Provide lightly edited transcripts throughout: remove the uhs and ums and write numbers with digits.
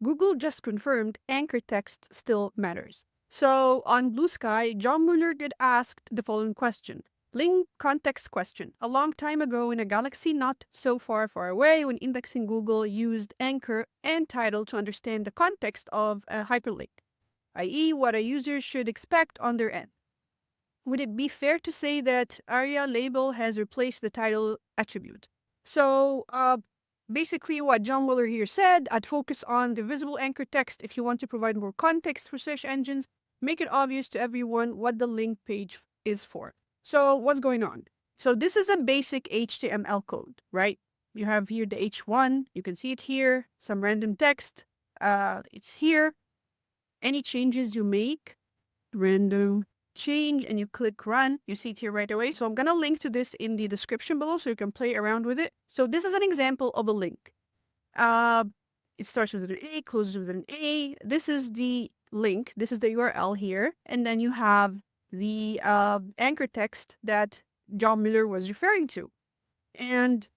Google just confirmed anchor text still matters. So on Blue Sky, John Mueller get asked the following question. Link context question. A long time ago in a galaxy not so far away, when indexing, Google used anchor and title to understand the context of a hyperlink, i.e. what a user should expect on their end. Would it be fair to say that ARIA label has replaced the title attribute? So basically what John Mueller here said, I'd focus on the visible anchor text if you want to provide more context for search engines. Make it obvious to everyone what the link page is for. So what's going on? So this is a basic HTML code, right? You have here the H1. You can see it here. Some random text. It's here. Any changes you make, random change, and you click run, you see it here right away. So I'm going to link to this in the description below so you can play around with it. So this is an example of a link. It starts with an A, closes with an A. This is the link. This is the URL here. And then you have the anchor text that John Mueller was referring to. And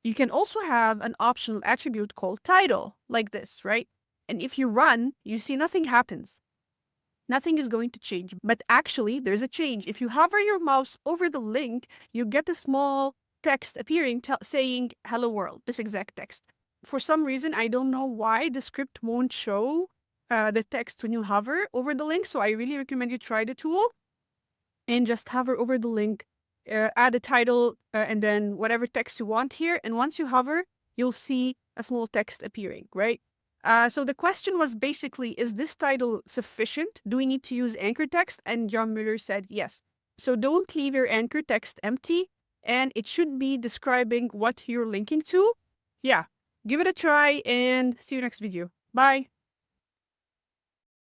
you can also have an optional attribute called title, like this, right? And if you run, you see nothing happens. Nothing is going to change. But actually, there's a change. If you hover your mouse over the link, you get a small text appearing saying hello world, this exact text. For some reason, I don't know why the script won't show the text when you hover over the link. So I really recommend you try the tool and just hover over the link, add a title, and then whatever text you want here. And once you hover, you'll see a small text appearing, right? So the question was basically, is this title sufficient? Do we need to use anchor text? And John Mueller said yes. So don't leave your anchor text empty, and it should be describing what you're linking to. Yeah, give it a try and see you next video. Bye.